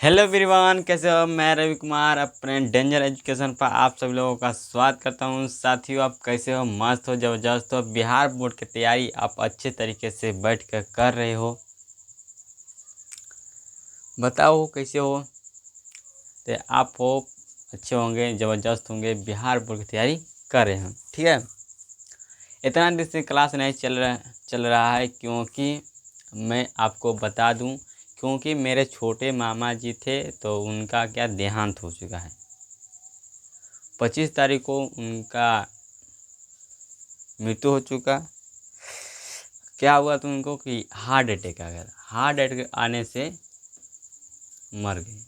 Hello everyone, कैसे हो। मैं रवि कुमार अपने डेंजर एजुकेशन पर आप सभी लोगों का स्वागत करता हूं। साथियों, आप कैसे हो? मस्त हो, ज़बरदस्त हो। बिहार बोर्ड की तैयारी आप अच्छे तरीके से बैठ कर रहे हो? बताओ कैसे हो। तो आप हो अच्छे होंगे, ज़बरदस्त होंगे, बिहार बोर्ड की तैयारी कर रहे हैं। ठीक है, इतना दिन से क्लास नहीं चल रहा है क्योंकि मैं आपको बता दूं, क्योंकि मेरे छोटे मामा जी थे तो उनका क्या देहांत हो चुका है। 25 तारीख को उनका मृत्यु हो चुका। क्या हुआ तो उनको कि हार्ट अटैक आ गया। हार्ट अटैक आने से मर गए।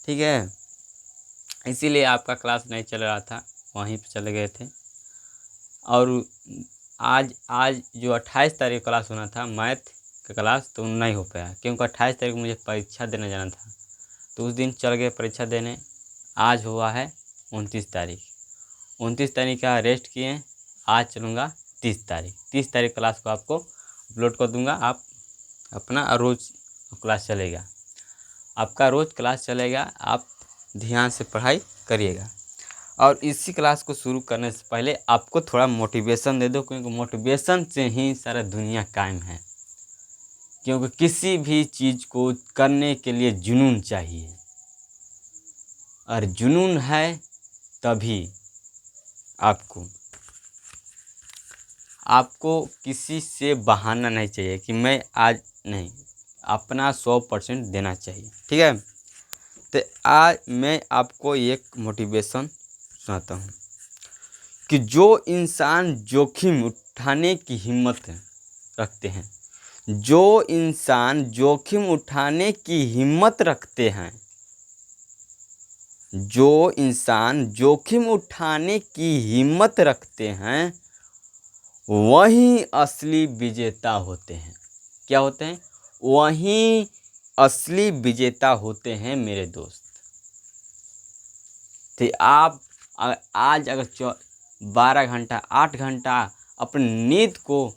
ठीक है, इसीलिए आपका क्लास नहीं चल रहा था, वहीं पे चले गए थे। और आज आज जो 28 तारीख क्लास होना था मैथ का क्लास, तो नहीं हो पाया क्योंकि 28 तारीख को मुझे परीक्षा देने जाना था, तो उस दिन चल गए परीक्षा देने। आज हुआ है 29 तारीख। 29 तारीख का रेस्ट किए। आज चलूँगा 30 तारीख। 30 तारीख क्लास को आपको अपलोड कर दूँगा। आप अपना रोज़ क्लास चलेगा, आपका रोज़ क्लास चलेगा। आप ध्यान से पढ़ाई करिएगा। और इसी क्लास को शुरू करने से पहले आपको थोड़ा मोटिवेशन दे दो, क्योंकि मोटिवेशन से ही सारा दुनिया कायम है। क्योंकि किसी भी चीज़ को करने के लिए जुनून चाहिए, और जुनून है तभी आपको किसी से बहाना नहीं चाहिए कि मैं आज नहीं, अपना 100% देना चाहिए। ठीक है, तो आज मैं आपको एक मोटिवेशन सुनाता हूँ कि जो इंसान जोखिम उठाने की हिम्मत रखते हैं, जो इंसान जोखिम उठाने की हिम्मत रखते हैं, जो इंसान जोखिम उठाने की हिम्मत रखते हैं, वही असली विजेता होते हैं। क्या होते हैं? वही असली विजेता होते हैं मेरे दोस्त। तो आप आज अगर 12 घंटा 8 घंटा अपनी नींद को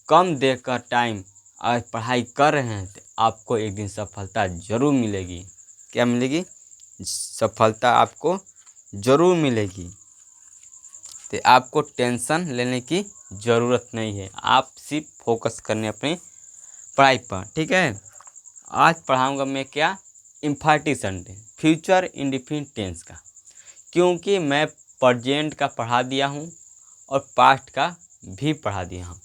कम देकर टाइम अगर पढ़ाई कर रहे हैं, तो आपको एक दिन सफलता ज़रूर मिलेगी। क्या मिलेगी? सफलता आपको ज़रूर मिलेगी। तो आपको टेंशन लेने की ज़रूरत नहीं है, आप सिर्फ फोकस करने अपनी पढ़ाई पर। ठीक है, आज पढ़ाऊंगा मैं क्या? Emphatic sentence, future indefinite tense का। क्योंकि मैं प्रेजेंट का पढ़ा दिया हूँ और पास्ट का भी पढ़ा दिया हूँ।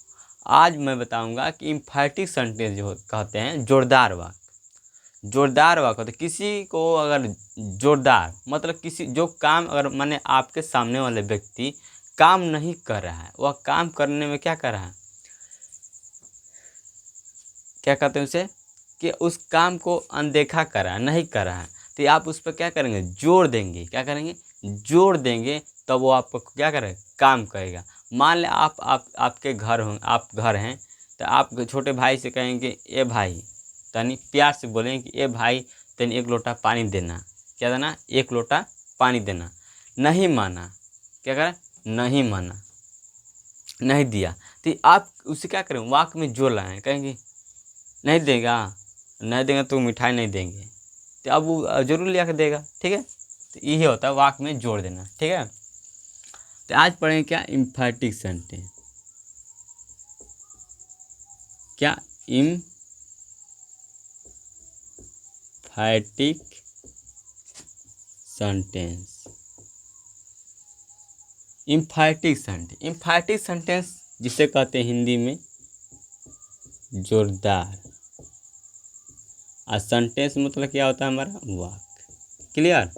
आज मैं बताऊंगा कि इम्फैटिक सेंटेंस जो कहते हैं जोरदार वाक्य। जोरदार वाक्य होते किसी को अगर जोरदार मतलब किसी जो काम अगर माने आपके सामने वाले व्यक्ति काम नहीं कर रहा है, वह काम करने में क्या कर रहा है, क्या कहते हैं उसे, कि उस काम को अनदेखा कर रहा है, नहीं कर रहा है, तो आप उस पर क्या करेंगे? जोर देंगे। क्या करेंगे? जोर देंगे, तब वो आपको क्या करेगा? काम करेगा। मान लें आपके घर हों, आप घर हैं, तो आप छोटे भाई से कहेंगे ए भाई, तनी प्यार से बोलेंगे कि ए भाई तनी एक लोटा पानी देना। क्या देना? एक लोटा पानी देना। नहीं माना, क्या करें? नहीं माना, नहीं दिया, तो आप उसे क्या करें? वाक में जोर लाएं, कहेंगे नहीं देगा, नहीं देगा तो मिठाई नहीं देंगे, तो अब वो जरूर ले आकर देगा। ठीक है, तो यही होता है वाक में जोड़ देना। ठीक है, तो आज पढ़ेंगे क्या? Emphatic sentence. क्या? Emphatic sentence. Emphatic sentence, emphatic sentence जिसे कहते हैं हिंदी में जोरदार। और सेंटेंस मतलब क्या होता है? हमारा वाक्य। क्लियर?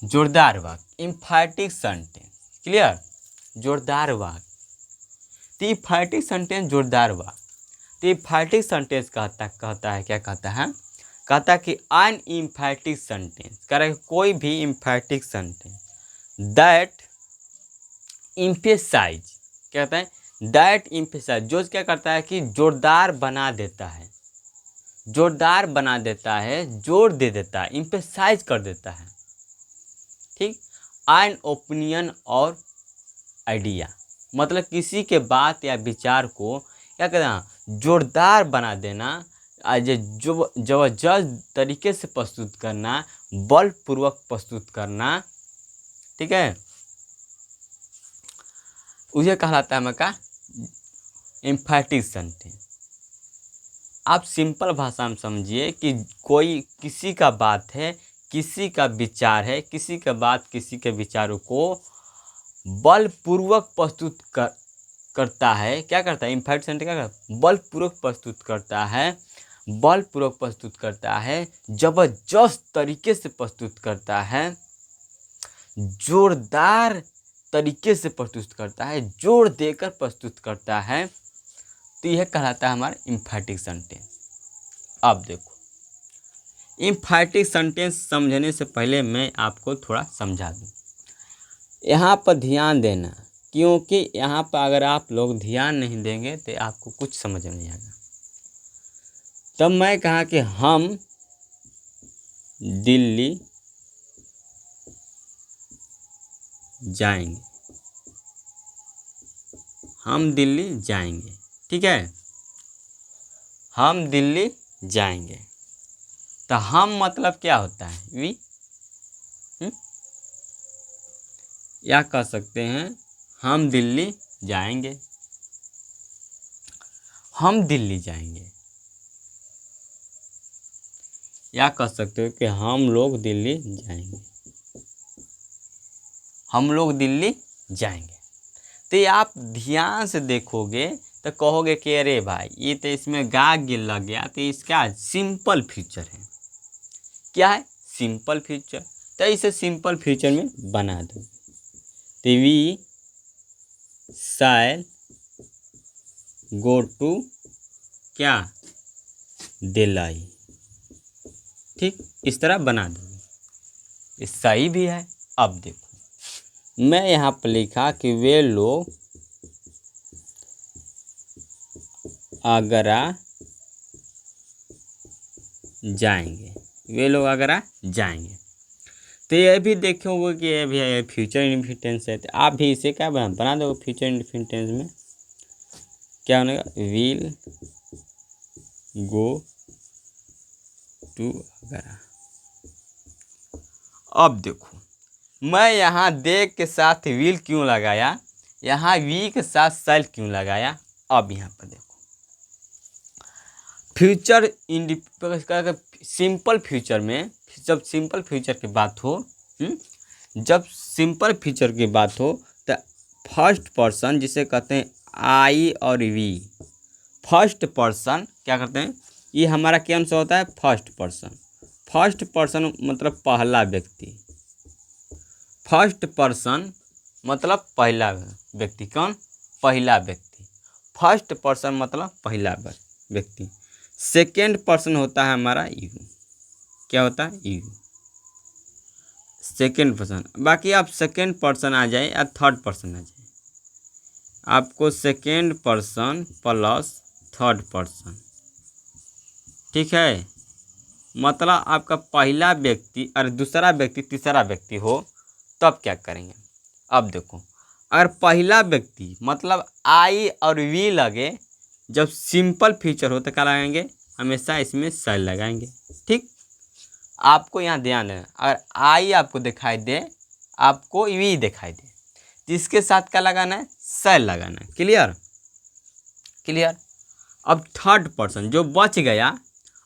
जोरदार वाक्य, इम्फैटिक सेंटेंस। क्लियर? जोरदार वाक्य, तो इम्फैटिक सेंटेंस जोरदार वाक्य। तो इम्फैटिक सेंटेंस कहता है क्या कहता है? कहता है कि अन इम्फैटिक सेंटेंस, कह रहा है कोई भी इम्फैटिक सेंटेंस दैट इम्फेसाइज, क्या कहता है? दैट इम्फेसाइज, जो क्या करता है कि जोरदार बना देता है, जोरदार बना देता है, जोर दे देता है, इम्फेसाइज कर देता है। ठीक, एन ओपिनियन और आइडिया, मतलब किसी के बात या विचार को क्या कहना? जोरदार बना देना, आज जो जबरदस्त तरीके से प्रस्तुत करना, बलपूर्वक प्रस्तुत करना, ठीक है, उसे कहलाता है हमारा एम्फैटिक सेंटेंस। आप सिंपल भाषा में समझिए कि कोई किसी का बात है, किसी का विचार है, किसी का बात, किसी के विचारों को बलपूर्वक प्रस्तुत करता है। क्या करता है? एम्फैटिक सेंटेंस क्या करता है? बलपूर्वक प्रस्तुत करता है, बलपूर्वक प्रस्तुत करता है, जबरदस्त तरीके से प्रस्तुत करता है, जोरदार तरीके से प्रस्तुत करता है, जोर देकर प्रस्तुत करता है, तो यह कहलाता है हमारा एम्फैटिक सेंटेंस। अब देखो, एम्फैटिक सेंटेंस समझने से पहले मैं आपको थोड़ा समझा दूं। यहाँ पर ध्यान देना, क्योंकि यहाँ पर अगर आप लोग ध्यान नहीं देंगे तो आपको कुछ समझ नहीं आएगा। तब मैं कहा कि हम दिल्ली जाएंगे, हम दिल्ली जाएंगे, ठीक है, हम दिल्ली जाएंगे। तो हम मतलब क्या होता है? वी, या कह सकते हैं हम दिल्ली जाएंगे, हम दिल्ली जाएंगे, या कह सकते हो कि हम लोग दिल्ली जाएंगे, हम लोग दिल्ली जाएंगे। तो ये आप ध्यान से देखोगे तो कहोगे कि अरे भाई ये तो इसमें गा गिल लग गया, तो इसका सिंपल फ्यूचर है। क्या है? Simple future. तो इसे सिंपल फ्यूचर में बना दो, तो वी शैल गो टू क्या? दिल्ली, ठीक, इस तरह बना दो। ये सही भी है। अब देखो, मैं यहाँ पर लिखा कि वे लोग आगरा जाएंगे, वे लोग आगरा जाएंगे। तो ये भी देखोगे कि ये भी फ्यूचर इंडिफिनिट है, तो आप भी इसे क्या बना दो फ्यूचर इंडिफिनिट में। क्या बनेगा? Will go to Agra. अब देखो, मैं यहाँ दे के साथ विल क्यों लगाया, यहाँ वी के साथ शैल क्यों लगाया? अब यहाँ पर देखो, फ्यूचर सिंपल फ्यूचर में, जब सिंपल फ्यूचर की बात हो, जब सिंपल फ्यूचर की बात हो तो फर्स्ट पर्सन जिसे कहते हैं आई और वी, फर्स्ट पर्सन क्या करते हैं? ये हमारा क्या अंश होता है? First person. फर्स्ट पर्सन मतलब पहला व्यक्ति, फर्स्ट पर्सन मतलब पहला व्यक्ति। कौन? पहला व्यक्ति। फर्स्ट पर्सन मतलब पहला व्यक्ति। सेकेंड पर्सन होता है हमारा यू। क्या होता है? You, second person. बाकी आप सेकेंड पर्सन आ जाए या थर्ड पर्सन आ जाए, आपको second person plus third person, ठीक है, मतलब आपका पहला व्यक्ति और दूसरा व्यक्ति तीसरा व्यक्ति हो, तब क्या करेंगे? अब देखो, अगर पहला व्यक्ति मतलब आई और वी लगे, जब सिंपल फ्यूचर हो तो क्या लगाएंगे? हमेशा इसमें शैल लगाएंगे, ठीक। आपको यहाँ ध्यान है, अगर आई आपको दिखाई दे, आपको वी दिखाई दे, तो इसके साथ क्या लगाना है? शैल लगाना है। क्लियर? क्लियर। अब थर्ड पर्सन जो बच गया,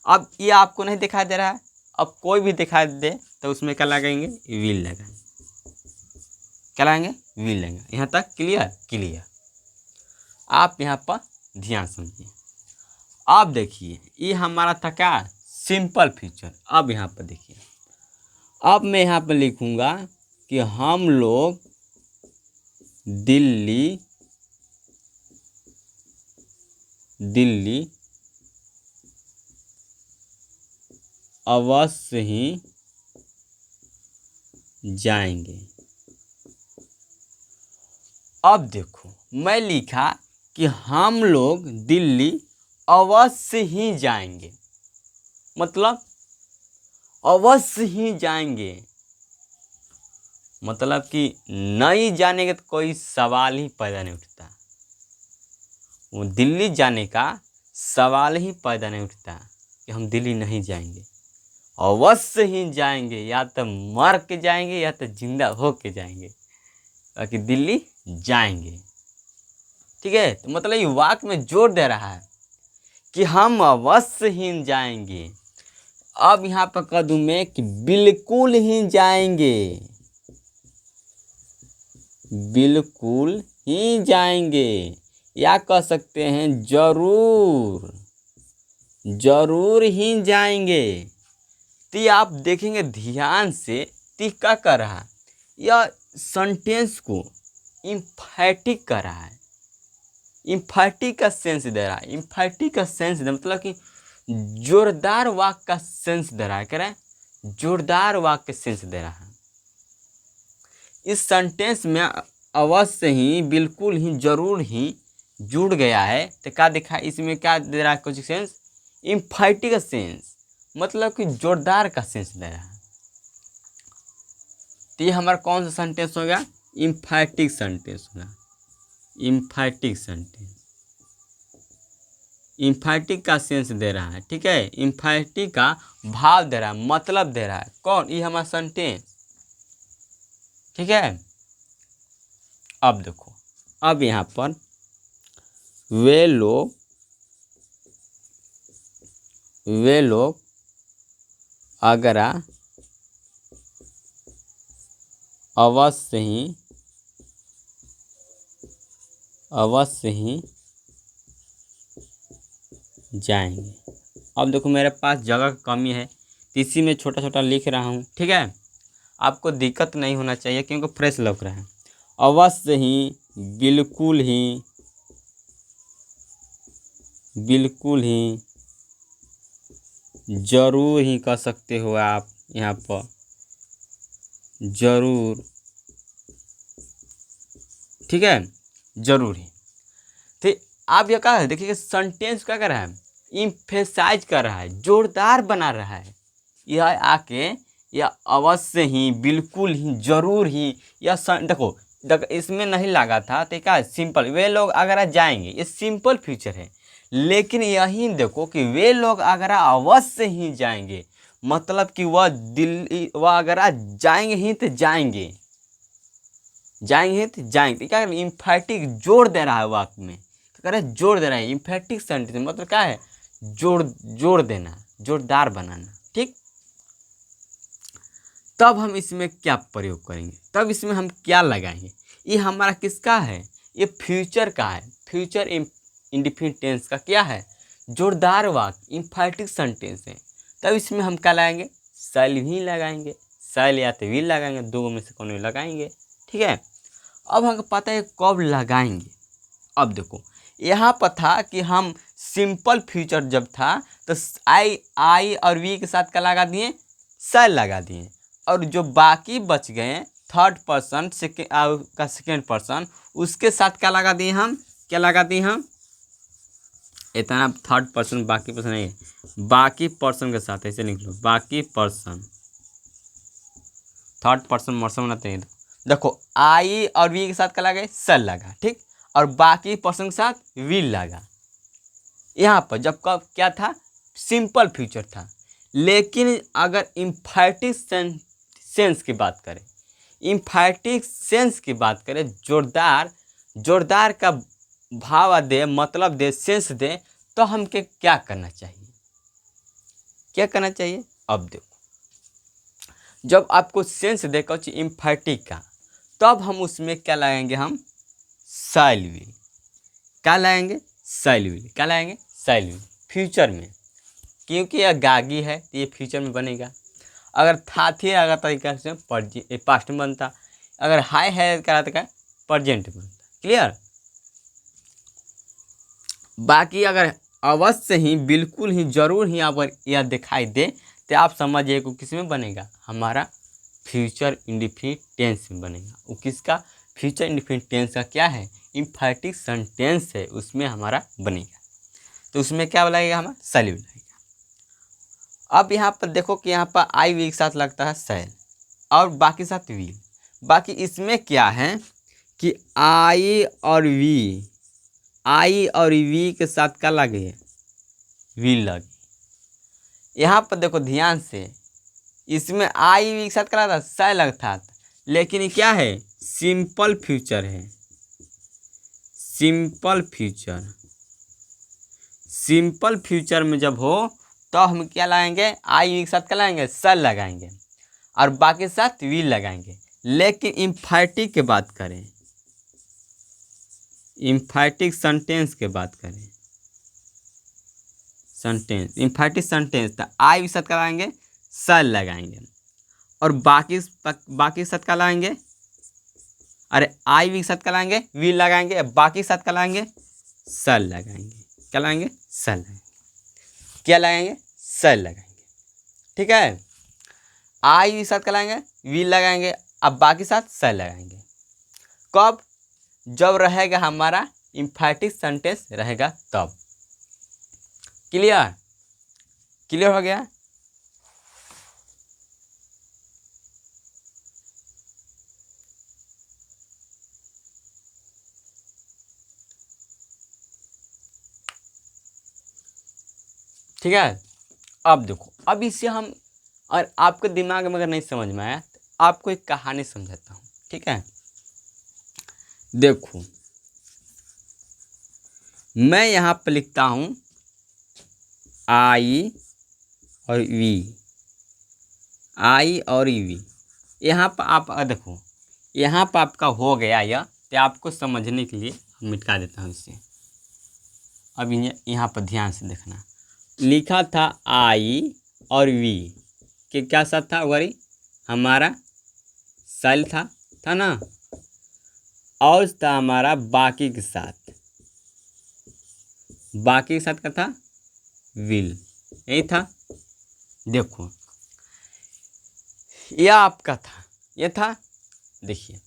अब ये आपको नहीं दिखाई दे रहा है, अब कोई भी दिखाई दे तो उसमें क्या लगाएंगे? विल लगाएंगे। क्या लगाएंगे? विल लगाएंगे। यहाँ तक क्लियर? क्लियर। आप यहाँ पर ध्यान समझिए। अब देखिए, ये हमारा था क्या? Simple future. अब यहाँ पर देखिए, अब मैं यहाँ पर लिखूंगा कि हम लोग दिल्ली अवश्य ही जाएंगे। अब देखो, मैं लिखा कि हम लोग दिल्ली अवश्य ही जाएंगे, मतलब अवश्य ही जाएंगे, मतलब कि नहीं जाने का तो कोई सवाल ही पैदा नहीं उठता। वो दिल्ली जाने का सवाल ही पैदा नहीं उठता। कि हम दिल्ली नहीं जाएंगे, अवश्य ही जाएंगे, या तो मर के जाएंगे या तो जिंदा हो के जाएंगे, बाकी दिल्ली जाएंगे। ठीक है, तो मतलब ये वाक्य में जोर दे रहा है कि हम अवश्य ही जाएंगे। अब यहाँ पर कह दूं मैं कि बिल्कुल ही जाएंगे, बिल्कुल ही जाएंगे, या कह सकते हैं जरूर, जरूर ही जाएंगे। तो ये आप देखेंगे ध्यान से, तो क्या कर रहा है, यह सेंटेंस को इम्फैटिक कर रहा है, इम्फैटिक का सेंस दे रहा है। इम्फैटिक का सेंस दे मतलब कि जोरदार वाक्य का सेंस दे रहा है, कह रहा है जोरदार वाक्य का सेंस दे रहा है। इस सेंटेंस में अवश्य ही, बिल्कुल ही, जरूर ही जुड़ गया है, तो क्या दिखा, इसमें क्या दे रहा है कुछ सेंस, इम्फैटिक का सेंस, मतलब कि जोरदार का सेंस दे रहा है। तो ये हमारा कौन सा सेंटेंस हो गया, इम्फैटिक सेंटेंस होगा, इम्फैटिक सेंटेंस, इम्फैटिक का सेंस दे रहा है। ठीक है, इम्फैटिक का भाव दे रहा है, मतलब दे रहा है, कौन, ये हमारा सेंटेंस। ठीक है, अब देखो, अब यहाँ पर वे लोग अगरा अवश्य ही जाएंगे। अब देखो मेरे पास जगह की कमी है, तो इसी में छोटा छोटा लिख रहा हूँ। ठीक है, आपको दिक्कत नहीं होना चाहिए क्योंकि फ्रेश लग रहा है। अवश्य ही, बिल्कुल ही, बिल्कुल ही, जरूर ही कह सकते हो आप यहाँ पर, जरूर। ठीक है, जरूर ही। तो आप ये कहा है, देखिए सेंटेंस क्या कर रहा है, इम्फेसाइज कर रहा है, जोरदार बना रहा है। यह आके यह अवश्य ही, बिल्कुल ही, जरूर ही, यह देखो इसमें नहीं लगा था, तो क्या सिंपल, वे लोग अगर जाएंगे, ये सिंपल फ्यूचर है। लेकिन यही देखो कि वे लोग अगर अवश्य ही जाएंगे, मतलब कि वह दिल्ली, वह अगर जाएंगे ही तो जाएंगे, जाएंगे तो जाएंगे। क्या इम्फैटिक जोर दे रहा है वाक्य में, क्या कर रहा है, जोर दे रहा है। इम्फैटिक सेंटेंस मतलब क्या है, जोर देना, जोरदार बनाना। ठीक, तब हम इसमें क्या प्रयोग करेंगे, तब इसमें हम क्या लगाएंगे, ये हमारा किसका है, ये फ्यूचर का है, फ्यूचर इंडेफिनिट टेंस का क्या है, जोरदार वाक्य, इम्फैटिक सेंटेंस है। तब इसमें हम क्या लगाएंगे, शैल भी लगाएंगे, शैल या तो विल लगाएंगे, दो में से कौन लगाएंगे। ठीक है, अब हमको पता है कब लगाएंगे। अब देखो यहाँ पर था कि हम सिंपल फ्यूचर जब था तो आई और वी के साथ क्या लगा दिए, शैल लगा दिए, और जो बाकी बच गए थर्ड पर्सन का सेकेंड पर्सन, उसके साथ क्या लगा दिए हम, क्या लगा दिए हम, इतना थर्ड पर्सन बाकी पर्सन नहीं है, बाकी पर्सन के साथ, ऐसे लिख लो, बाकी पर्सन, थर्ड पर्सन मर्सन बनाते हैं। देखो आई और वी के साथ क्या लगा, शैल लगा, ठीक, और बाकी पर्सन के साथ विल लगा। यहाँ पर जब कब क्या था, सिंपल फ्यूचर था। लेकिन अगर इम्फैटिक सेंस की बात करें, इम्फैटिक सेंस की बात करें, जोरदार का भाव दे, मतलब दे, सेंस दे, तो हमके क्या करना चाहिए, क्या करना चाहिए। अब देखो जब आपको सेंस देखो इम्फैटिक का, तब हम उसमें क्या लगाएंगे, हम शैल विल, क्या लगाएंगे, शैल विल, क्या लगाएंगे, शैल विल, फ्यूचर में, क्योंकि यह गागी है तो ये फ्यूचर में बनेगा। अगर था थे अगर तरीका से पास्ट में बनता, अगर हाई है क्या रहता है, प्रेजेंट में बनता। क्लियर, बाकी अगर अवश्य ही, बिल्कुल ही, जरूर ही अगर यह दिखाई दे तो आप समझिए कि किस में बनेगा, हमारा फ्यूचर इंडेफिनिट टेंस में बनेगा। वो किसका, फ्यूचर इंडेफिनिट टेंस का क्या है, इम्फैटिक सेंटेंस है, उसमें हमारा बनेगा। तो उसमें क्या लगेगा, हमारा शैल लगेगा। अब यहाँ पर देखो कि यहाँ पर आई वी के साथ लगता है शैल, और बाकी साथ विल। बाकी इसमें क्या है कि आई और वी के साथ क्या लगे, विल लगे। यहाँ पर देखो ध्यान से, इसमें आई वी के साथ क्या था, सेल लगता, लेकिन ये क्या है, सिंपल फ्यूचर है। सिंपल फ्यूचर, सिंपल फ्यूचर में जब हो तो हम क्या लगाएंगे, आई वी के साथ क्या लगाएंगे, सेल लगाएंगे, और बाकी साथ वी लगाएंगे। लेकिन इम्फैटिक की बात करें, इम्फैटिक सेंटेंस की बात करें, सेंटेंस इम्फैटिक सेंटेंस, तो आई के साथ क्या लगाएंगे, सेल लगाएंगे, और बाकी साथ क्या लगाएंगे, अरे आई वी के साथ क्या लगाएंगे, वी लगाएंगे, बाकी के साथ क्या लगाएंगे, सेल लगाएंगे। क्या लगाएंगे, सेल लगाएंगे। क्या लगाएंगे, सेल लगाएंगे। ठीक है, आई वी के साथ क्या लगाएंगे, वी लगाएंगे, अब बाकी साथ सेल लगाएंगे। कब, जब रहेगा हमारा इम्फैटिक सेंटेंस रहेगा तब। क्लियर, क्लियर हो गया। ठीक है, अब देखो, अब इससे हम, और आपके दिमाग में अगर नहीं समझ में आया तो आपको एक कहानी समझाता हूँ। ठीक है, देखो मैं यहाँ पर लिखता हूँ आई और वी, आई और वी। यहाँ पर आप देखो, यहाँ पर आपका हो गया यह, तो आपको समझने के लिए मिटा देता हूँ इसे। अब यहाँ पर ध्यान से देखना, लिखा था आई और वी के क्या साथ था, वही हमारा सेल था ना, और था हमारा बाकी के साथ, बाकी के साथ क्या था, विल, यही था। देखो यह आपका था, यह था। देखिए,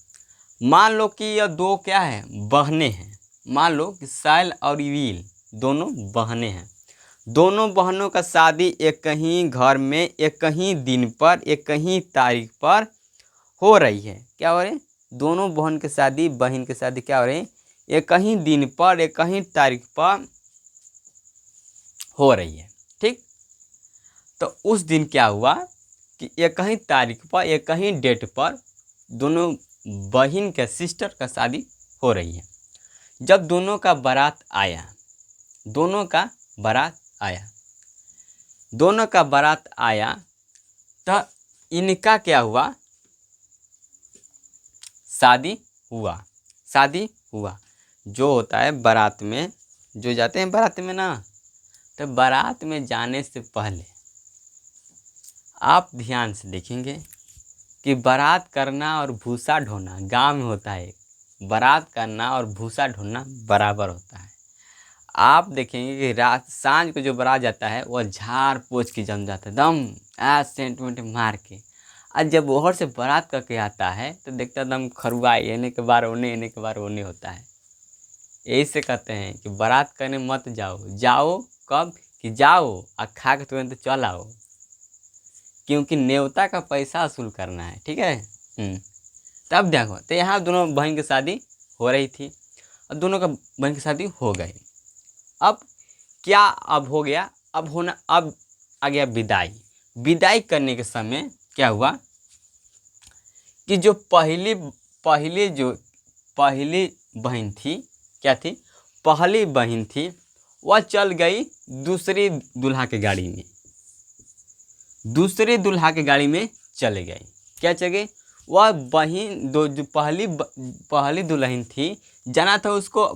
मान लो कि यह दो क्या है, बहनें हैं। मान लो कि सेल और विल दोनों बहनें हैं। दोनों बहनों का शादी एक ही घर में, एक ही दिन पर, एक ही तारीख पर हो रही है। क्या हो रही है, दोनों बहन की शादी, बहन की शादी क्या हो रही है, एक ही दिन पर, एक ही तारीख पर हो रही है। ठीक, तो उस दिन क्या हुआ कि एक ही तारीख पर, एक ही डेट पर दोनों बहन के सिस्टर का शादी हो रही है। जब दोनों का बारात आया, दोनों का बारात आया, दोनों का बारात आया, तो इनका क्या हुआ, शादी हुआ, शादी हुआ। जो होता है बारात में, जो जाते हैं बारात में ना, तो बारात में जाने से पहले आप ध्यान से देखेंगे कि बारात करना और भूसा ढोना गांव में होता है। बारात करना और भूसा ढोना बराबर होता है। आप देखेंगे कि रात सांझ को जो बारात जाता है वह झाड़ पोछ के जम जाता है, दम ऐसे सेंट वेंट मार के। और जब ओहर से बारात करके आता है तो देखता दम खरुआ, एने के बार ओने, एने के बार ओने होता है। यही से कहते हैं कि बारात करने मत जाओ। जाओ कब, कि जाओ और खा के तुरंत चल आओ, क्योंकि न्योता का पैसा वसूल करना है। ठीक है, तब देखो, तो यहाँ दोनों बहन की शादी हो रही थी और दोनों का बहन की शादी हो गई। अब क्या, अब हो गया, अब होना, अब आ गया विदाई। विदाई करने के समय क्या हुआ कि जो पहली बहन थी, क्या थी, पहली बहन थी, वह चल गई दूसरी दूल्हा के गाड़ी में, दूसरे दूल्हा के गाड़ी में चले गए। क्या चले गए, वह बहन जो पहली दुल्हन थी, जाना था उसको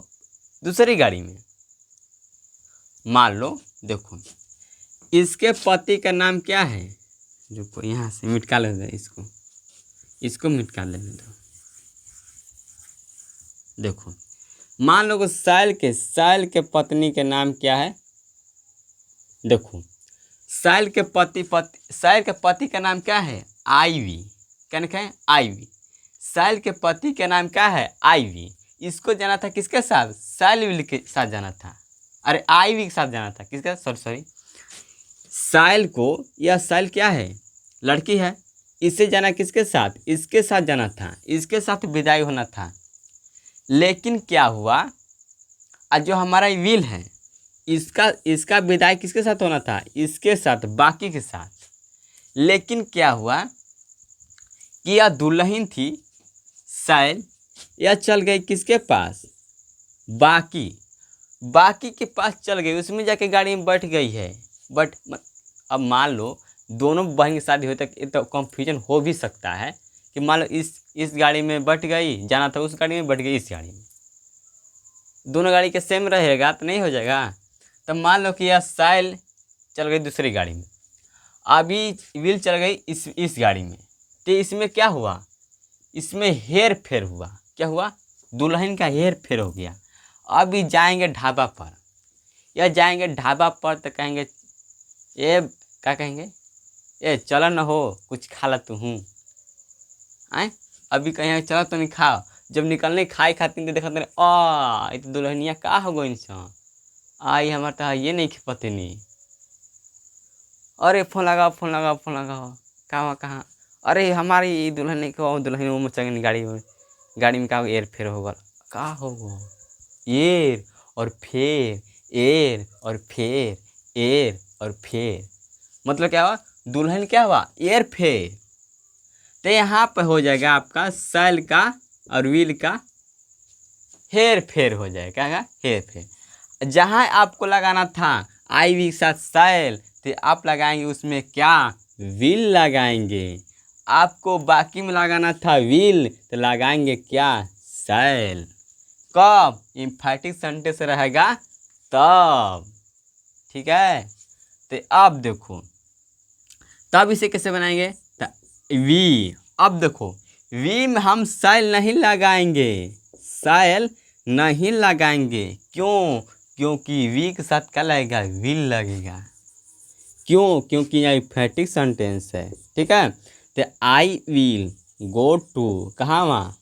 दूसरी गाड़ी में। मान लो, देखो इसके पति का नाम क्या है, जो यहाँ से मिटका लेना, इसको मिटका लेने दो। देखो मान लो साइल के पत्नी के नाम क्या है। देखो साइल के पति का नाम क्या है, आईवी। क्या लिखा है, आईवी। साइल के पति का नाम क्या है, आईवी। इसको जाना था किसके साथ, साइल के साथ जाना था, अरे आईवी के साथ जाना था। किसके साथ, सॉरी साइल को, यह साइल क्या है, लड़की है, इससे जाना किसके साथ, इसके साथ जाना था, इसके साथ विदाई होना था। लेकिन क्या हुआ, आज जो हमारा विल है, इसका इसका विदाई किसके साथ होना था, इसके साथ, बाकी के साथ। लेकिन क्या हुआ कि यह दुल्हन थी साइल, यह चल गई किसके पास, बाकी बाकी के पास चल गई, उसमें जाके गाड़ी में बैठ गई है। बट अब मान लो दोनों बहन की शादी होती है तो कंफ्यूजन हो भी सकता है कि मान लो इस गाड़ी में बैठ गई, जाना था उस गाड़ी में, बैठ गई इस गाड़ी में, दोनों गाड़ी के सेम रहेगा तो नहीं हो जाएगा। तब मान लो कि यह साइल चल गई दूसरी गाड़ी में, अभी व्हील चल गई इस गाड़ी में, तो इसमें क्या हुआ, इसमें हेर फेर हुआ। क्या हुआ, दुल्हन का हेर फेर हो गया। अभी जाएंगे ढाबा पर, या जाएंगे ढाबा पर तो कहेंगे ये क्या कहेंगे, ये चलो न हो कुछ खा ला तू हूँ आए, अभी कहीं चलो तो नहीं खाओ, जब निकलने खाई खाती तो देखा ये तो दुल्हनिया का हो गई इंसान आई हमारे तो ये नहीं पते नहीं, अरे फोन लगाओ फोन लगाओ फोन लगाओ, कहाँ कहाँ, अरे हमारी दुल्हन को दुल्हन वो मचंग गाड़ी में का एयर फेर होगा, का होगा एयर और फेर, एयर और फेर, एयर और फेर, मतलब क्या हुआ, दुल्हन क्या हुआ, एयर फेर। तो यहाँ पे हो जाएगा आपका सैल का और व्हील का हेर फेर हो जाएगा, क्या हेर फेर। जहाँ आपको लगाना था आई वी के साथ सैल, तो आप लगाएंगे उसमें क्या, व्हील लगाएंगे। आपको बाकी में लगाना था व्हील, तो लगाएंगे क्या, सैल। कब, एम्फैटिक सेंटेंस रहेगा तब, ठीक है। तो अब देखो तब इसे कैसे बनाएंगे, वी। अब देखो वी में हम सैल नहीं लगाएंगे, सैल नहीं लगाएंगे, क्यों, क्योंकि वी के साथ क्या लगेगा, व्हील लगेगा। क्यों, क्योंकि यह एम्फैटिक सेंटेंस है, ठीक है। तो आई विल गो टू, कहाँ वहाँ,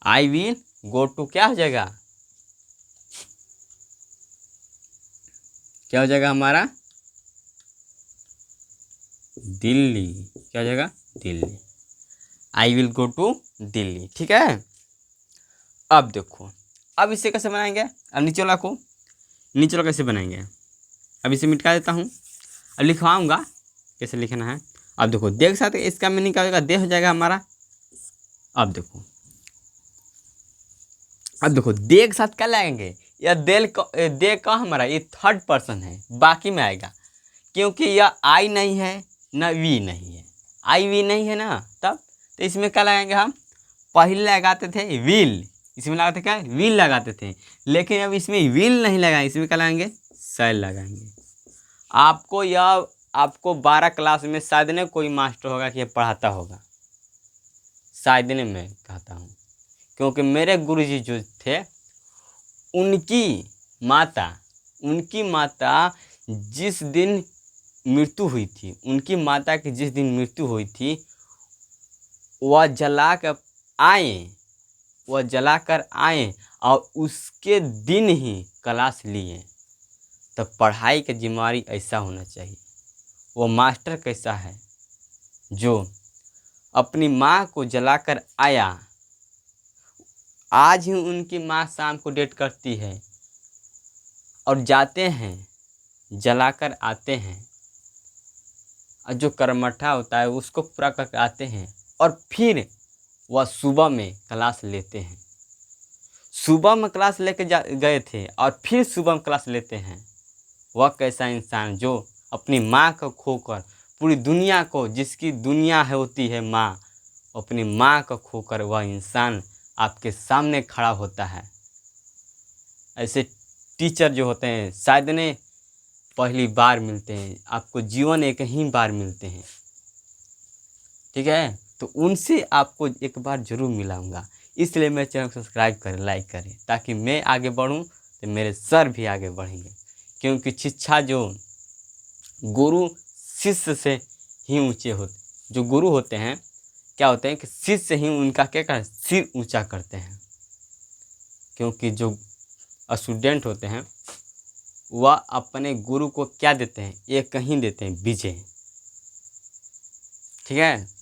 आई विल गो टू क्या हो जाएगा, क्या हो जाएगा हमारा, दिल्ली। क्या हो जाएगा, Delhi. I will go to Delhi, ठीक है। अब देखो अब इसे कैसे बनाएंगे, अब नीचे वाला को, नीचे वाला कैसे बनाएंगे, अब इसे मिटा देता हूँ, अब लिखवाऊंगा कैसे लिखना है। अब देखो देख सकते इसका मीनिंग क्या होगा, दे हो जाएगा हमारा। अब देखो दे के साथ क्या लगाएंगे, या दे का हमारा ये थर्ड पर्सन है, बाकी में आएगा, क्योंकि यह आई नहीं है ना वी नहीं है, आई वी नहीं है ना, तब तो इसमें क्या लगाएंगे हम, पहले लगाते थे व्हील, इसमें लगाते क्या, व्हील लगाते थे, लेकिन अब इसमें व्हील नहीं लगाएंगे, इसमें क्या लगाएंगे, सैल लगाएंगे। आपको यह आपको 12 क्लास में शायद ने कोई मास्टर होगा कि ये पढ़ाता होगा, शायद ने मैं कहता हूँ, क्योंकि मेरे गुरुजी जो थे उनकी माता जिस दिन मृत्यु हुई थी, उनकी माता की जिस दिन मृत्यु हुई थी, वह जलाकर आए और उसके दिन ही क्लास लिए। तब पढ़ाई की जिम्मेदारी ऐसा होना चाहिए। वो मास्टर कैसा है जो अपनी माँ को जलाकर आया, आज ही उनकी माँ शाम को डेट करती है और जाते हैं जलाकर आते हैं, और जो कर्मठा होता है उसको पूरा करके आते हैं, और फिर वह सुबह में क्लास लेते हैं, सुबह में क्लास लेके गए थे और फिर सुबह में क्लास लेते हैं। वह कैसा इंसान जो अपनी माँ को खोकर पूरी दुनिया को, जिसकी दुनिया है होती है माँ, अपनी माँ को खोकर वह इंसान आपके सामने खड़ा होता है। ऐसे टीचर जो होते हैं शायद ने पहली बार मिलते हैं, आपको जीवन एक ही बार मिलते हैं, ठीक है। तो उनसे आपको एक बार जरूर मिलाऊंगा, इसलिए मेरे चैनल को सब्सक्राइब करें, लाइक करें, ताकि मैं आगे बढ़ूं तो मेरे सर भी आगे बढ़ेंगे। क्योंकि शिक्षा जो गुरु शिष्य से ही ऊंचे होते, जो गुरु होते हैं क्या होते हैं कि शिष्य ही उनका क्या कर सिर ऊंचा करते हैं, क्योंकि जो स्टूडेंट होते हैं वह अपने गुरु को क्या देते हैं, एक कहीं देते हैं, विजय, ठीक है।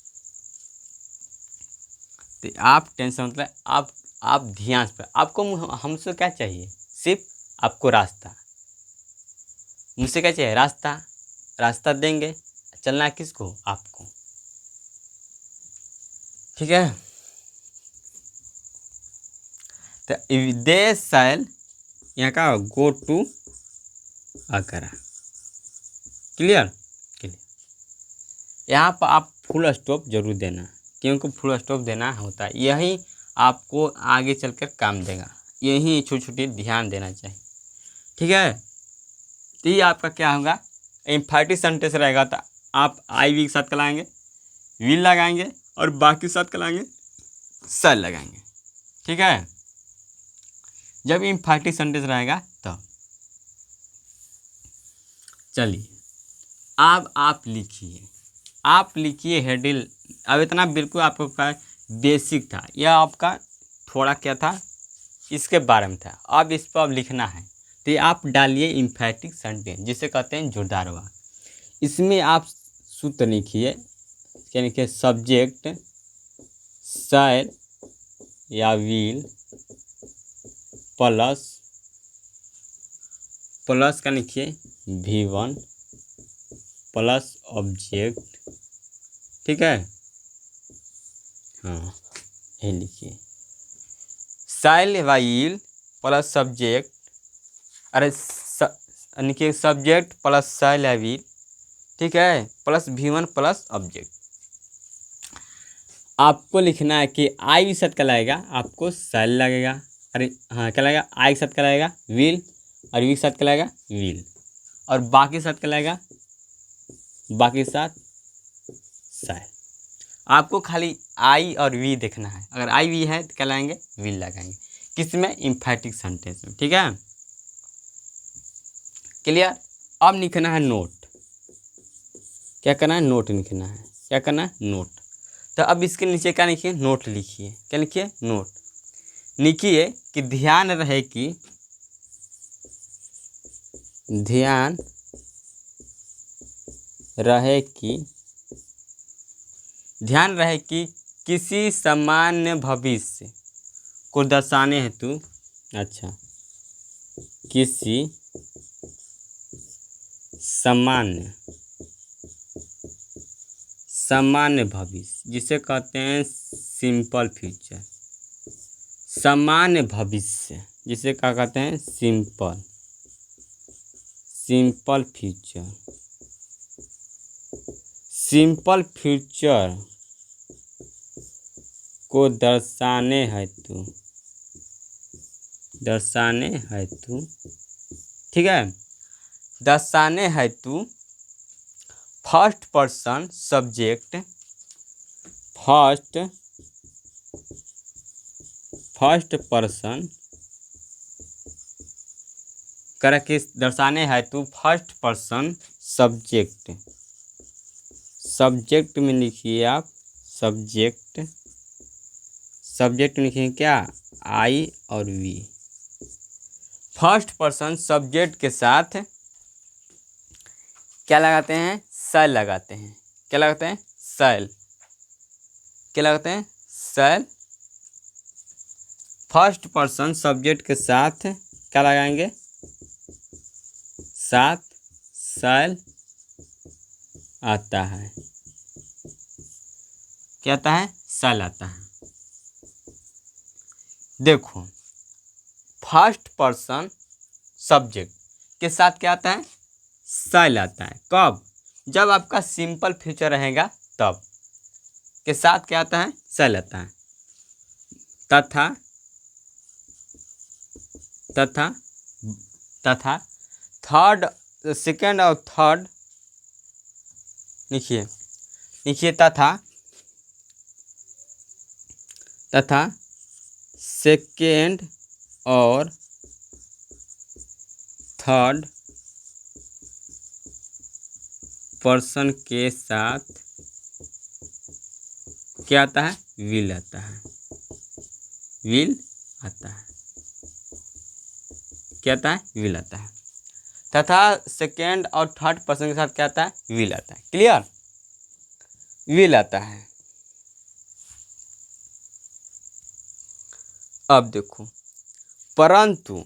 तो आप टेंशन मतलब आप ध्यान पर, आपको हमसे क्या चाहिए, सिर्फ आपको रास्ता, मुझसे क्या चाहिए? रास्ता। रास्ता देंगे, चलना है किसको? आपको। ठीक है, तो दे शैल यहाँ का go to Agra. Clear? Clear. यहाँ पर आप फुल स्टॉप जरूर देना, क्योंकि फुल स्टॉप देना होता है, यही आपको आगे चलकर काम देगा, यही छोटी छोटी ध्यान देना चाहिए। ठीक है, तो ये आपका क्या होगा? एम्फैटिक सेंटेंस रहेगा तो आप आई वी के साथ लगाएंगे, विल लगाएंगे, और बाकी साथ लगाएंगे शैल लगाएंगे। ठीक है, जब एम्फैटिक सेंटेंस रहेगा तो चलिए अब आप लिखिए हेडिल। अब इतना बिल्कुल आपको का बेसिक था, यह आपका थोड़ा क्या था इसके बारे में था। अब इस पर अब लिखना है, तो ये आप डालिए एम्फैटिक सेंटेंस, जिसे कहते हैं जोरदार वाक्य। इसमें आप सूत्र लिखिए, क्या लिखिए? सब्जेक्ट शैल या विल प्लस का लिखिए V1 प्लस ऑब्जेक्ट। ठीक है, हाँ ये लिखिए शैल वाइल प्लस सब्जेक्ट, अरे लिखिए सब्जेक्ट प्लस शैल वाइल। ठीक है, प्लस V1 प्लस ऑब्जेक्ट। आपको लिखना है कि आई के साथ क्या लगेगा? आपको शैल लगेगा, अरे हाँ क्या लगेगा? आई के साथ क्या लगेगा? विल, और वी के साथ क्या लगेगा? विल, और बाकी साथ क्या लगेगा? बाकी साथ शैल। आपको खाली आई और वी देखना है, अगर आई वी है तो क्या लगाएंगे? विल लगाएंगे। किसमें? एम्फैटिक सेंटेंस में। ठीक है, क्लियर? अब लिखना है नोट। क्या करना है? नोट लिखना है। क्या करना है? नोट। तो अब इसके नीचे क्या लिखिए? नोट लिखिए। क्या लिखिए? नोट लिखिए कि ध्यान रहे कि किसी सामान्य भविष्य को दर्शाने हेतु, अच्छा, किसी सामान्य भविष्य, जिसे कहते हैं सिंपल फ्यूचर। सामान्य भविष्य जिसे क्या कहते हैं? Simple future. सिंपल फ्यूचर को दर्शाने हेतु, ठीक है, दर्शाने हेतु first person subject, first person करके दर्शाने हेतु फर्स्ट पर्सन सब्जेक्ट में लिखिए आप सब्जेक्ट में लिखिए क्या? आई और वी। फर्स्ट पर्सन सब्जेक्ट के साथ क्या लगाते हैं? शैल लगाते हैं। क्या लगाते हैं? शैल। क्या लगाते हैं? शैल। फर्स्ट पर्सन सब्जेक्ट के साथ क्या लगाएंगे? साथ शैल आता है। क्या आता है? शैल आता है। देखो, फर्स्ट पर्सन सब्जेक्ट के साथ क्या आता है? शैल आता है। कब? जब आपका सिंपल फ्यूचर रहेगा तब के साथ क्या आता है? शैल आता है। तथा थर्ड, सेकेंड और थर्ड लिखिए तथा सेकेंड और थर्ड पर्सन के साथ क्या आता है? विल आता है। विल आता है। क्या आता है? विल आता है। तथा सेकेंड और थर्ड पर्सन के साथ क्या आता है? विल आता है। क्लियर? विल आता है। अब देखो, परंतु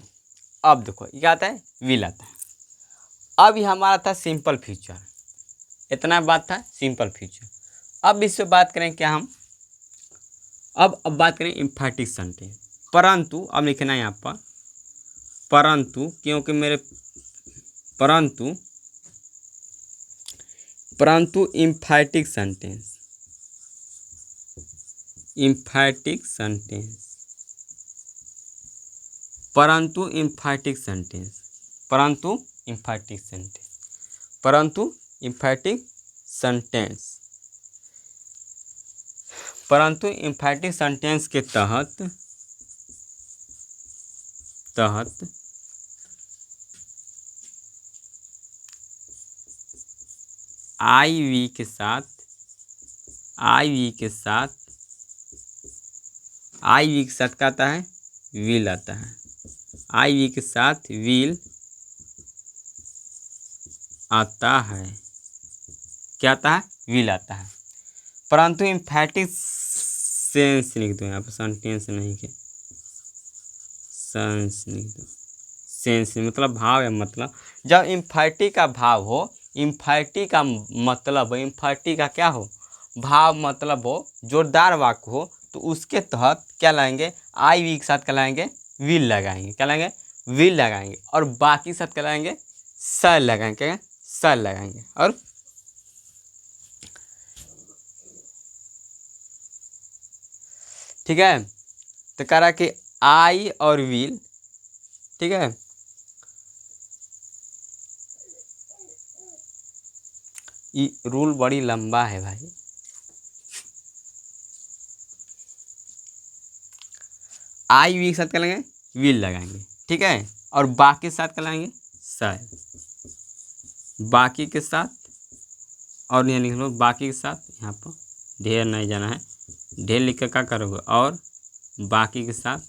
अब देखो ये क्या आता है? विल आता है। अब ये हमारा था सिंपल फ्यूचर, इतना बात था सिंपल फ्यूचर। अब इस पे बात करें क्या हम, अब बात करें इम्फैटिक सेंटेंस। परंतु अब लिखना है यहाँ पर परंतु, क्योंकि मेरे परंतु परंतु इम्फैटिक सेंटेंस, इम्फैटिक सेंटेंस, परंतु इम्फैटिक सेंटेंस, परंतु इम्फैटिक सेंटेंस, परंतु इम्फैटिक सेंटेंस, परंतु इम्फैटिक सेंटेंस के तहत आई वी के साथ, आई वी के साथ, आई वी के साथ क्या आता है, विल आता है। आई वी के साथ विल आता है, क्या आता है, विल आता है। परंतु इम्फैटिक सेंस लिख दो यहाँ पर, सेंटेंस नहीं के सेंस लिख दो। सेंस मतलब भाव या मतलब, जब इम्फैटिक का भाव हो, इम्फैटिक का मतलब, इम्फैटिक का क्या हो, भाव मतलब हो, जोरदार वाक्य हो, तो उसके तहत क्या लाएंगे, आई वी के साथ क्या लाएंगे, विल लगाएंगे, क्या लाएंगे, विल लगाएंगे। और बाकी साथ क्या लगाएंगे, सर लगाएंगे, क्या सर लगाएंगे। और ठीक है, तो कह रहा कि आई और विल, ठीक है, ये रूल बड़ी लंबा है भाई। आई वी के साथ क्या लगाएंगे, विल लगाएंगे, ठीक है। और बाकी के साथ क्या लगाएंगे, सर, बाकी के साथ, और यहाँ लिख लो बाकी के साथ, यहाँ पर ढेर नहीं जाना है, ढेर लिख कर क्या करोगे, और बाकी के साथ,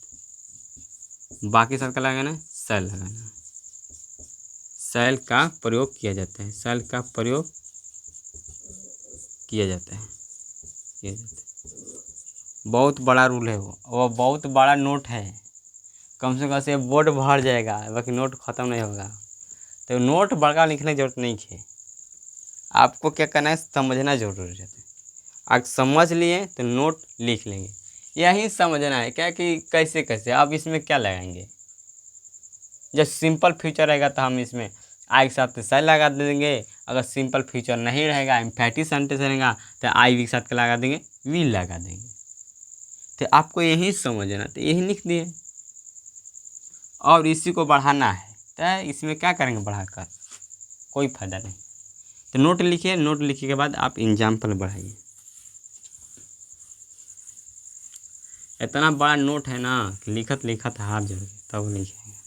बाकी के साथ क्या लगाना है, सर लगाना है। सेल का प्रयोग किया जाता है, सेल का प्रयोग किया जाता है, किया जाता है। बहुत बड़ा रूल है वो बहुत बड़ा नोट है, कम से कम से बोर्ड भर जाएगा, बाकी नोट ख़त्म नहीं होगा। तो नोट बड़ा लिखने की जरूरत नहीं है, आपको क्या करना है, समझना जरूरी है। आप समझ लिए तो नोट लिख लेंगे, यही समझना है क्या कि कैसे कैसे अब इसमें क्या लगाएंगे। जब सिंपल फ्यूचर रहेगा तो हम इसमें आई के साथ सेल लगा देंगे, अगर सिंपल फ्यूचर नहीं रहेगा, एम्फैटिक सेंटेंस रहेगा, तो आई वी के साथ क्या लगा देंगे, विल लगा देंगे। तो आपको यही समझना, तो यही लिख दिए, और इसी को बढ़ाना है, तो इसमें क्या करेंगे, बढ़ाकर कोई फायदा नहीं। तो नोट लिखिए, नोट लिखने के बाद आप एग्जाम्पल बढ़ाइए। इतना बड़ा नोट है ना कि लिखत लिखत हाथ जोड़ तब लिखेंगे।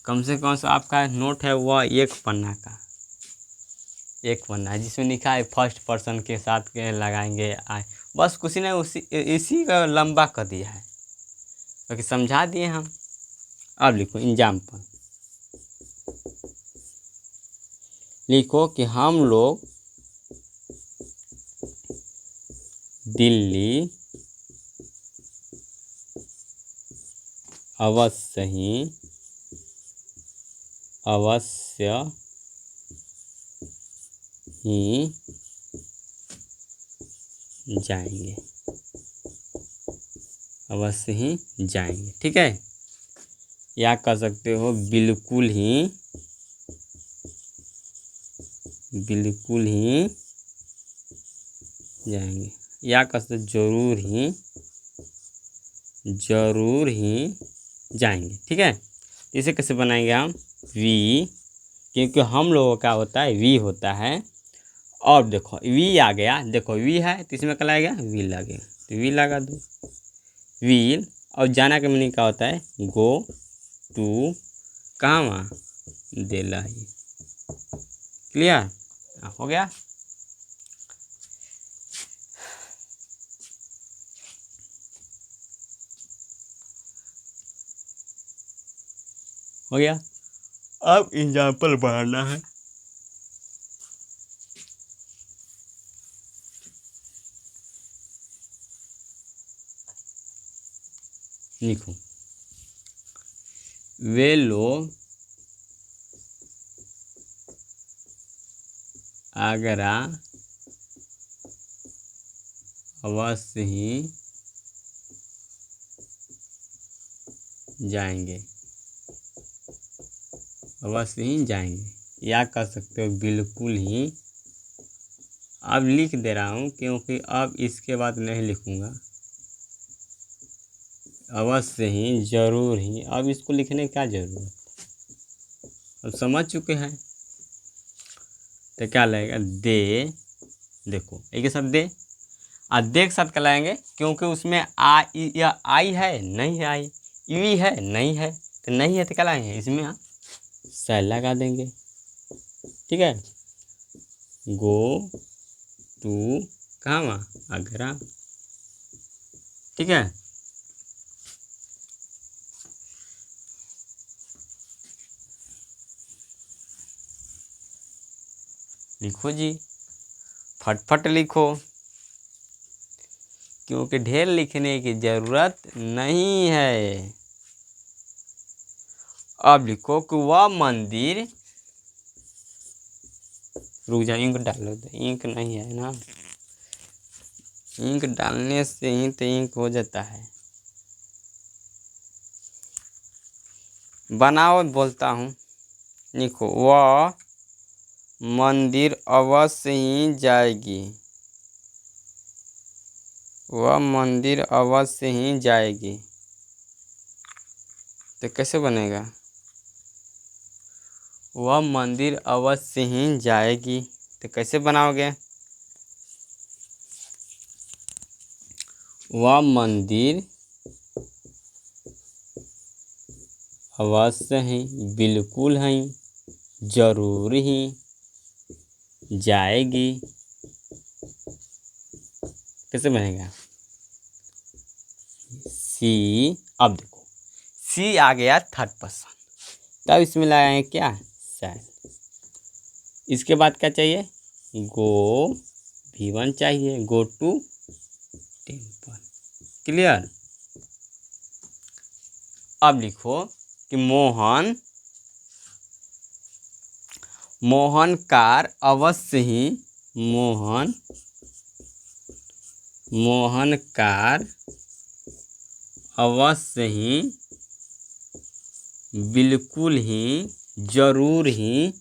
कम से कम आपका नोट है वह एक पन्ना का, एक पन्ना है, जिसमें लिखा है फर्स्ट पर्सन के साथ के लगाएंगे आए, बस कुछ नहीं, उसी इसी का लंबा कर दिया है, क्योंकि समझा दिए हम। अब लिखो एग्जाम्पल, लिखो कि हम लोग दिल्ली अवश्य ही जाएंगे, अवश्य ही जाएंगे, ठीक है। या कह सकते हो बिल्कुल ही जाएंगे, या कह सकते जरूर ही जाएंगे, ठीक है। इसे कैसे बनाएंगे हम, वी, क्योंकि हम लोगों का होता है वी होता है, और देखो वी आ गया, देखो वी है तो इसमें क्या लगेगा, वी लगेगा, तो वी लगा दो, व्हील। और जाना का मीनिंग क्या होता है, गो टू, कहाँ, वहाँ दिल्ली, क्लियर हो गया। हो गया, अब एग्जाम्पल बढ़ाना है। लिखो, वे लोग आगरा अवश्य ही जाएंगे, अवश्य ही जाएंगे, या कह सकते हो बिल्कुल ही। अब लिख दे रहा हूँ क्योंकि अब इसके बाद नहीं लिखूँगा। अवश्य ही, जरूर ही, अब इसको लिखने की क्या जरूरत, अब समझ चुके हैं। तो क्या लगेगा, दे, देखो एक ही शब्द दे, और दे के साथ क्या लाएंगे, क्योंकि उसमें या आई है, नहीं है आई, यू है, नहीं है, तो नहीं है तो क्या लाएंगे, इसमें आप सैल लगा देंगे। ठीक है, गो टू कहाँ, वहाँ आगरा। ठीक है, लिखो जी, फटफट लिखो, क्योंकि ढेर लिखने की जरूरत नहीं है। अब लिखो कि वह मंदिर, रुक जाओ, इंक डालो, इंक नहीं है ना, इंक डालने से ही तो इंक हो जाता है। बनाओ बोलता हूँ, लिखो, वह मंदिर अवश्य ही जाएगी, वह मंदिर अवश्य ही जाएगी। तो कैसे बनेगा, वह मंदिर अवश्य ही जाएगी, तो कैसे बनाओगे, वह मंदिर अवश्य ही, बिल्कुल ही, जरूर ही जाएगी। कैसे बनेगा, सी, अब देखो सी आ गया थर्ड पर्सन, तब इसमें लगाएंगे क्या, सैल। इसके बाद क्या चाहिए, गो, V1 चाहिए, गो टू टेम्पल। क्लियर। अब लिखो कि मोहन, मोहन कार अवश्य ही, मोहन, मोहन कार अवश्य ही, बिल्कुल ही, जरूर ही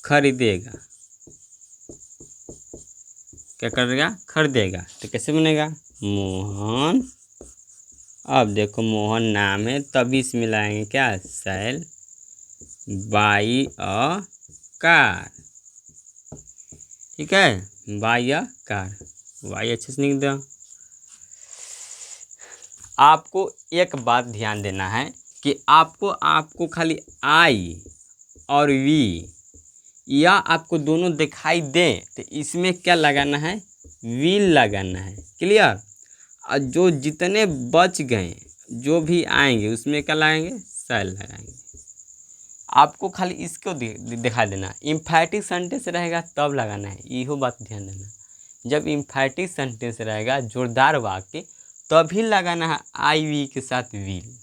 खरीदेगा। क्या करेगा, खरीदेगा। तो कैसे बनेगा, मोहन, अब देखो मोहन नाम है, तभी इसमें लाएंगे क्या, सैल बाई अ कार। ठीक है, बाई अ कार, वाई अच्छे से लिख दो। आपको एक बात ध्यान देना है कि आपको खाली आई और वी या आपको दोनों दिखाई दे तो इसमें क्या लगाना है, विल लगाना है। क्लियर। और जो जितने बच गए, जो भी आएंगे उसमें क्या लगाएंगे, सैल लगाएंगे। आपको खाली इसको दिखा देना, इम्फैटिक सेंटेंस रहेगा तब लगाना है, इहो बात ध्यान देना। जब इम्फैटिक सेंटेंस रहेगा, जोरदार वाक्य, तभी लगाना है आई वी के साथ विल,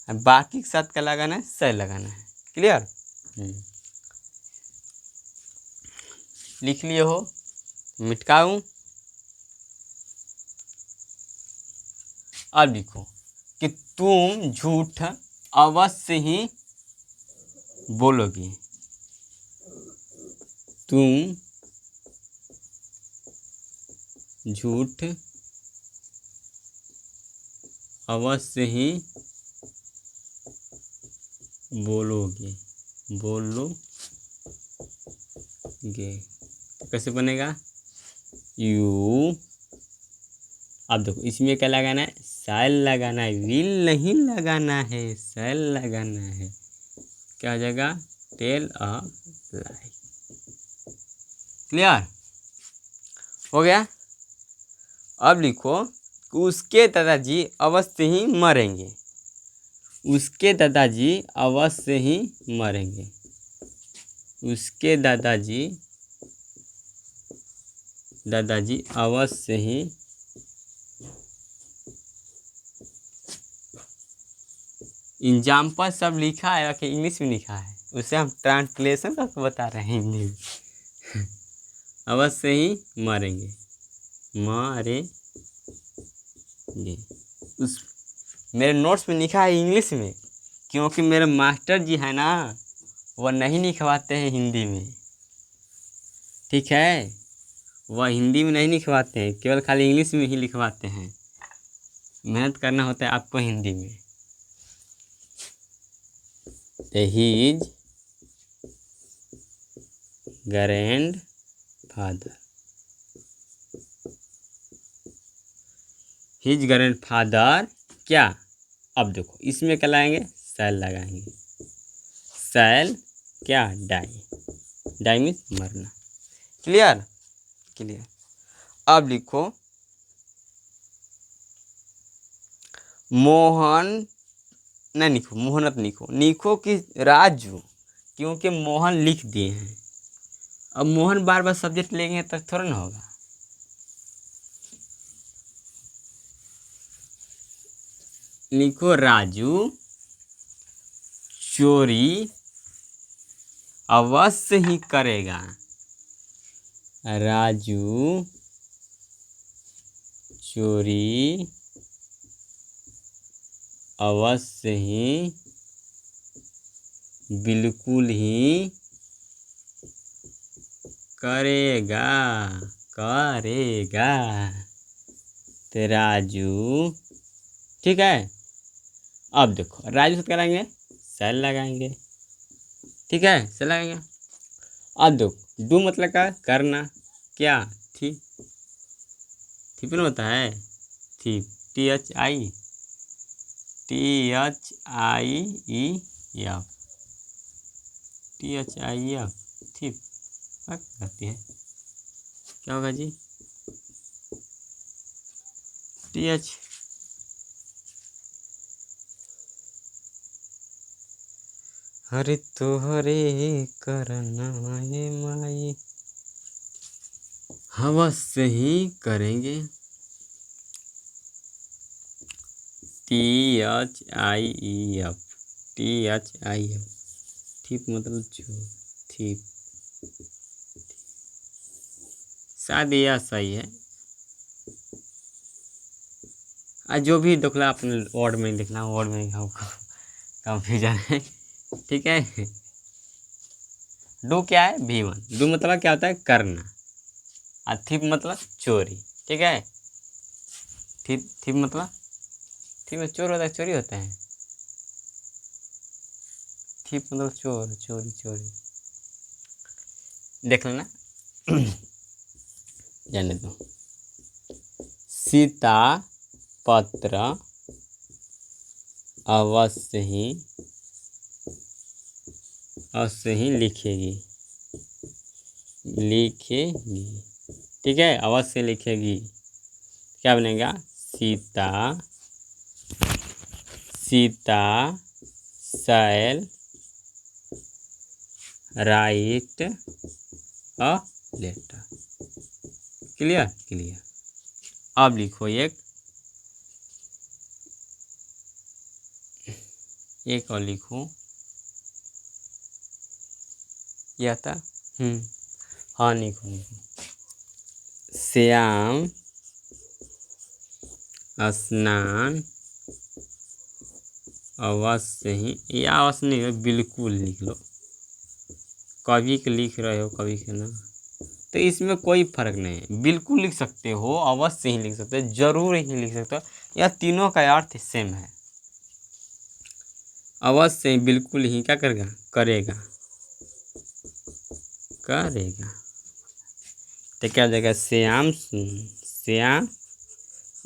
बाकी के साथ क्या लगाना है, सैल लगाना है। क्लियर। लिख लिए हो, मिटकाऊं। अब लिखो कि तुम झूठ अवश्य ही बोलोगी, तुम झूठ अवश्य ही बोलोगे, कैसे बनेगा, यू, अब देखो इसमें क्या लगाना है, सैल लगाना है, विल नहीं लगाना है, सैल लगाना है। क्या हो जाएगा, टेल अ लाई। क्लियर हो गया। अब लिखो कि उसके दादाजी अवश्य ही मरेंगे, उसके दादाजी अवश्य ही मरेंगे, उसके दादाजी अवश्य ही एग्जाम्पल सब लिखा है कि इंग्लिश में लिखा है, उसे हम ट्रांसलेशन करके बता रहे हैं हिंदी में। अवश्य ही मरेंगे, मरेंगे। उस मेरे नोट्स में लिखा है इंग्लिश में, क्योंकि मेरे मास्टर जी है ना, वह नहीं लिखवाते हैं हिंदी में, ठीक है। वह हिंदी में नहीं लिखवाते हैं, केवल खाली इंग्लिश में ही लिखवाते हैं। मेहनत करना होता है आपको हिंदी में। His grandfather, his grandfather क्या, अब देखो इसमें क्या लगाएंगे, शैल लगाएंगे। शैल क्या, डाई, डाई मीन्स मरना। Clear, clear. अब लिखो मोहन, नहीं लिखो मोहनत, लिखो कि राजू, क्योंकि मोहन लिख दिए हैं। अब मोहन बार बार सब्जेक्ट लेंगे तब थोड़ा ना होगा। लिखो राजू चोरी अवश्य ही करेगा, राजू चोरी अवश्य ही, बिल्कुल ही करेगा, करेगा। तो राजू, ठीक है। अब देखो राजू से क्या लगाएंगे, शैल लगाएंगे, ठीक है, शैल लगाएंगे। अब देखो डू मतलब क्या, करना, क्या, थी, थी पर होता है, थी, THI, THIEF, THIEF, थी करती है, क्या होगा जी, TH, हरे तो हरे करना है माई, अवश्य ही करेंगे। THIEF, THIEF, ठीक मतलब जो, ठीक, शायद यह सही है। जो भी देखला अपने वर्ड में लिखना, वर्ड में हमको कंफ्यूजन है, ठीक है। डू क्या है, भीमन, डू मतलब क्या होता है, करना, और थिप मतलब चोरी, ठीक है। थिप मतलब, थिप में चोर होता है, चोरी होता है, थिप मतलब चोर, चोरी, चोरी, देख लेना। जाने दो। सीता पत्र अवश्य ही लिखेगी, लिखेगी, ठीक है, अवश्य लिखेगी। क्या बनेगा, Sita, Sita shall write a letter. Clear, clear. अब लिखो एक और लिखो, यह था, हाँ लिखो, श्याम स्नान अवश्य ही, या अवश्य नहीं, बिल्कुल लिख लो, कभी के लिख रहे हो, कभी के ना, तो इसमें कोई फर्क नहीं है, बिल्कुल लिख सकते हो, अवश्य ही लिख सकते हो, जरूर ही लिख सकते हो, यह तीनों का अर्थ सेम है। अवश्य ही, बिल्कुल ही क्या करेगा, करेगा, करेगा, तो क्या हो जाएगा, श्याम, श्याम,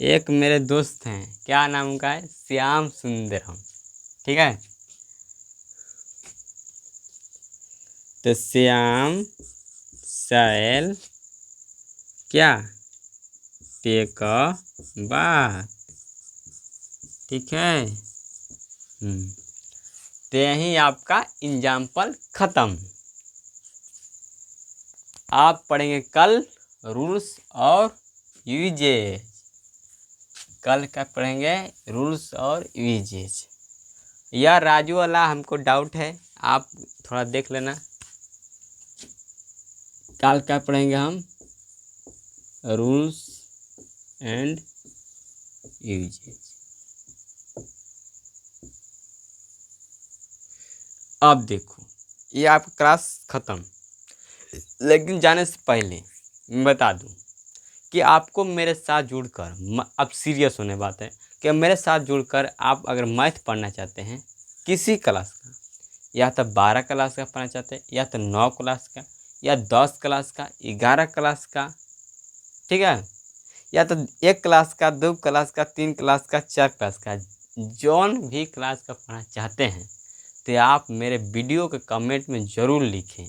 एक मेरे दोस्त हैं, क्या नाम उनका है, श्याम सुंदरम, ठीक है। तो श्याम शैल क्या, टेक अ बाथ, ठीक है। तो यही आपका एग्जाम्पल खत्म। आप पढ़ेंगे कल रूल्स और यूजेज, कल का पढ़ेंगे रूल्स और यूजेज। यह राजू वाला हमको डाउट है, आप थोड़ा देख लेना। कल क्या पढ़ेंगे हम, रूल्स एंड यूजेज। अब देखो, ये आपका क्लास ख़त्म, लेकिन जाने से पहले मैं बता दूं कि आपको मेरे साथ जुड़कर, अब सीरियस होने बात है कि मेरे साथ जुड़कर आप अगर मैथ पढ़ना चाहते हैं किसी क्लास का, या तो 12 क्लास का पढ़ना चाहते हैं, या तो 9 क्लास का, या 10 क्लास का, 11 क्लास का, ठीक है, या तो 1 क्लास का, 2 क्लास का, 3 क्लास का, 4 क्लास का, जौन भी क्लास का पढ़ना चाहते हैं तो आप मेरे वीडियो के कमेंट में ज़रूर लिखें।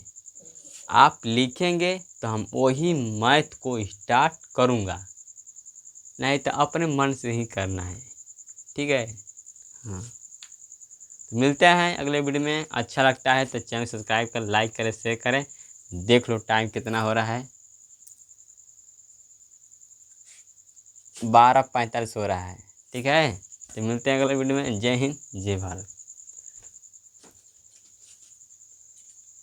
आप लिखेंगे तो हम वही मैथ को स्टार्ट करूँगा, नहीं तो अपने मन से ही करना है, ठीक है। हाँ, तो मिलते हैं अगले वीडियो में। अच्छा लगता है तो चैनल सब्सक्राइब कर, लाइक करें, शेयर करें। देख लो टाइम कितना हो रहा है, 12:45 हो रहा है, ठीक है। तो मिलते हैं अगले वीडियो में। जय हिंद, जय भारत।